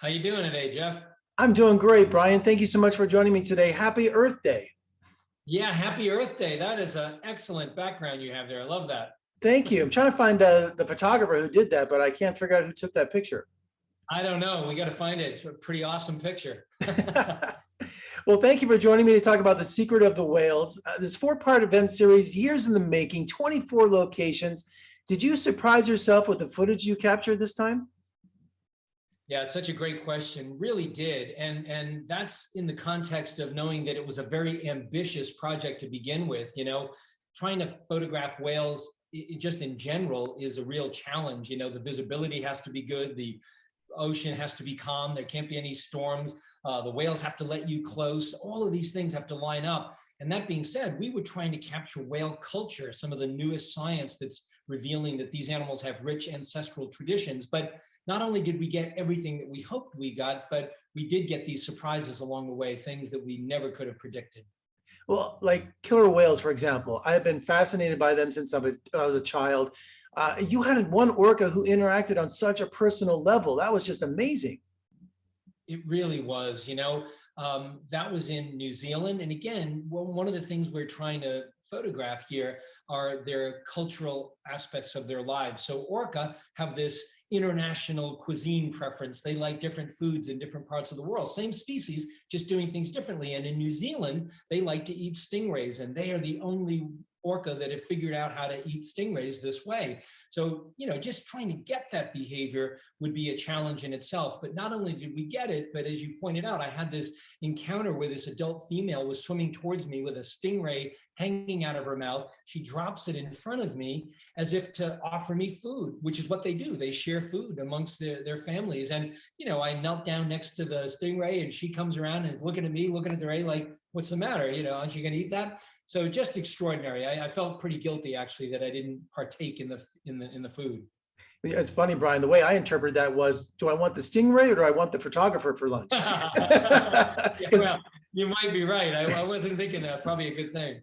How you doing today, Jeff? I'm doing great, Brian. Thank you so much for joining me today. Happy Earth Day. Yeah, happy Earth Day. That is an excellent background you have there. I love that. Thank you. I'm trying to find the photographer who did that, but I can't figure out who took that picture. I don't know. We got to find it. It's a pretty awesome picture. Well, thank you for joining me to talk about The Secret of the Whales. This four-part event series, years in the making, 24 locations. Did you surprise yourself with the footage you captured this time? Yeah, it's such a great question. Really did. And that's in the context of knowing that it was a very ambitious project to begin with. Trying to photograph whales just in general is a real challenge. The visibility has to be good. The ocean has to be calm. There can't be any storms. The whales have to let you close. All of these things have to line up. And that being said, we were trying to capture whale culture, some of the newest science that's revealing that these animals have rich ancestral traditions. But not only did we get everything that we hoped we got, but we did get these surprises along the way, things that we never could have predicted. Well, like killer whales, for example, I have been fascinated by them since I was a child. You had one orca who interacted on such a personal level. That was just amazing. It really was, that was in New Zealand. And again, one of the things we're trying to photograph here are their cultural aspects of their lives. So orca have this international cuisine preference. They like different foods in different parts of the world. Same species, just doing things differently. And in New Zealand, they like to eat stingrays, and they are the only orca that have figured out how to eat stingrays this way. So, just trying to get that behavior would be a challenge in itself. But not only did we get it, but as you pointed out, I had this encounter where this adult female was swimming towards me with a stingray hanging out of her mouth. She drops it in front of me as if to offer me food, which is what they do. They share food amongst their families. And, I knelt down next to the stingray, and she comes around and looking at me, looking at the ray like, what's the matter? Aren't you going to eat that? So just extraordinary. I felt pretty guilty actually that I didn't partake in the food. It's funny, Brian. The way I interpreted that was, do I want the stingray or do I want the photographer for lunch? Yeah, well, you might be right. I wasn't thinking that. Probably a good thing.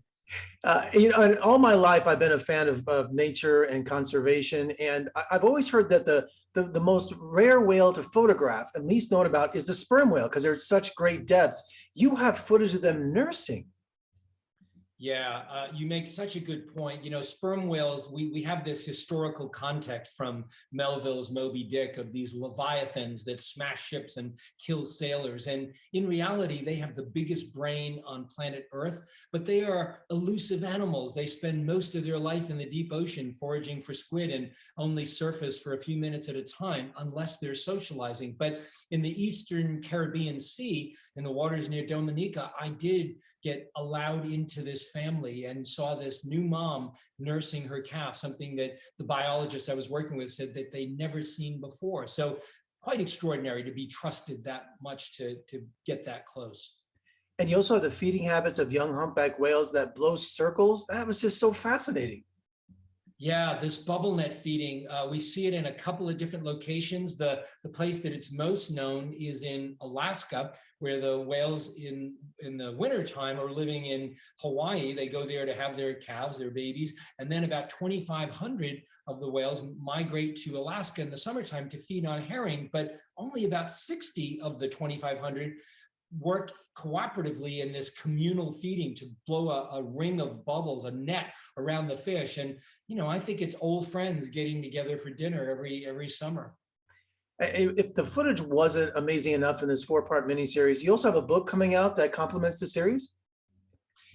In all my life, I've been a fan of nature and conservation, and I've always heard that the most rare whale to photograph and least known about is the sperm whale because they're at such great depths. You have footage of them nursing. Yeah, you make such a good point. Sperm whales, we have this historical context from Melville's Moby Dick of these leviathans that smash ships and kill sailors. And in reality, they have the biggest brain on planet Earth, but they are elusive animals. They spend most of their life in the deep ocean foraging for squid and only surface for a few minutes at a time unless they're socializing. But in the Eastern Caribbean Sea, in the waters near Dominica, I did get allowed into this family and saw this new mom nursing her calf, something that the biologist I was working with said that they'd never seen before. So quite extraordinary to be trusted that much to get that close. And you also have the feeding habits of young humpback whales that blow circles. That was just so fascinating. Yeah, this bubble net feeding, we see it in a couple of different locations. The place that it's most known is in Alaska, where the whales in the wintertime are living in Hawaii. They go there to have their calves, their babies, and then about 2,500 of the whales migrate to Alaska in the summertime to feed on herring, but only about 60 of the 2,500 work cooperatively in this communal feeding to blow a ring of bubbles, a net around the fish. And, I think it's old friends getting together for dinner every summer. If the footage wasn't amazing enough in this four-part miniseries, you also have a book coming out that complements the series?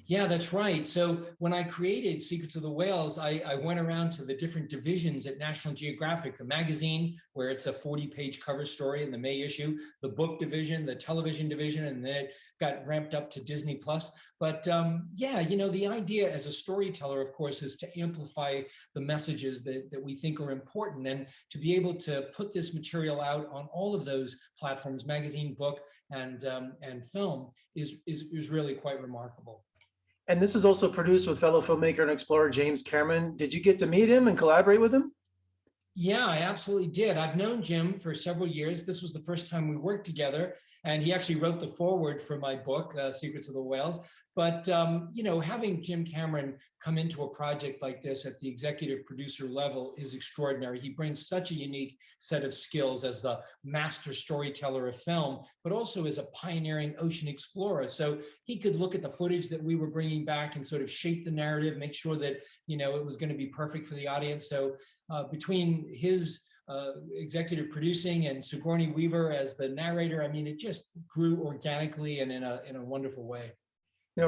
Yeah, that's right. So when I created Secrets of the Whales, I went around to the different divisions at National Geographic, the magazine, where it's a 40-page cover story in the May issue, the book division, the television division, and then it got ramped up to Disney Plus. But yeah, the idea as a storyteller, of course, is to amplify the messages that we think are important, and to be able to put this material out on all of those platforms, magazine, book, and film, is really quite remarkable. And this is also produced with fellow filmmaker and explorer James Cameron. Did you get to meet him and collaborate with him? Yeah, I absolutely did. I've known Jim for several years. This was the first time we worked together. and he actually wrote the foreword for my book, Secrets of the Whales. But having Jim Cameron come into a project like this at the executive producer level is extraordinary. He brings such a unique set of skills as the master storyteller of film, but also as a pioneering ocean explorer. So he could look at the footage that we were bringing back and sort of shape the narrative, make sure that it was going to be perfect for the audience. So between his executive producing and Sigourney Weaver as the narrator, I mean, it just grew organically and in a wonderful way.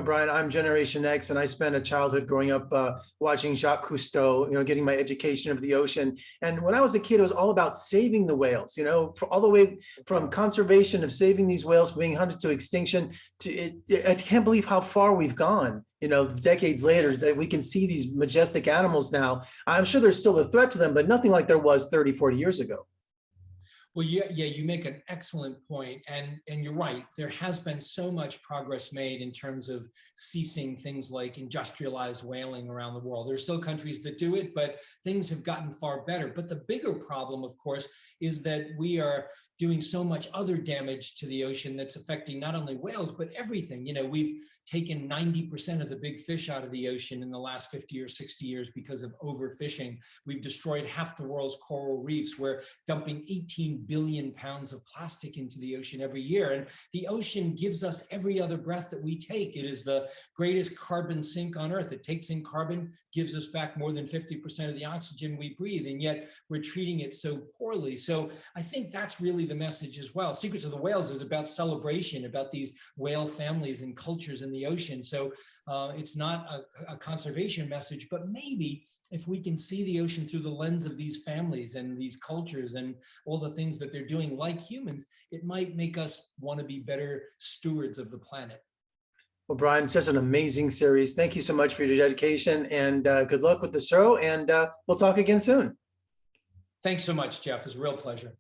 Brian, I'm Generation X, and I spent a childhood growing up watching Jacques Cousteau, getting my education of the ocean. And when I was a kid, it was all about saving the whales, all the way from conservation of saving these whales from being hunted to extinction. I can't believe how far we've gone, decades later, that we can see these majestic animals now. I'm sure there's still a threat to them, but nothing like there was 30, 40 years ago. Well, yeah, you make an excellent point, and you're right. There has been so much progress made in terms of ceasing things like industrialized whaling around the world. There's still countries that do it, but things have gotten far better. But the bigger problem, of course, is that we are doing so much other damage to the ocean that's affecting not only whales, but everything. We've taken 90% of the big fish out of the ocean in the last 50 or 60 years because of overfishing. We've destroyed half the world's coral reefs. We're dumping 18 billion pounds of plastic into the ocean every year. And the ocean gives us every other breath that we take. It is the greatest carbon sink on Earth. It takes in carbon, gives us back more than 50% of the oxygen we breathe, and yet we're treating it so poorly. So I think that's really the message as well. Secrets of the Whales is about celebration, about these whale families and cultures in the ocean. So it's not a conservation message, but maybe if we can see the ocean through the lens of these families and these cultures and all the things that they're doing like humans, it might make us want to be better stewards of the planet. Well, Brian, just an amazing series. Thank you so much for your dedication, and good luck with the show. And we'll talk again soon. Thanks so much, Jeff. It's a real pleasure.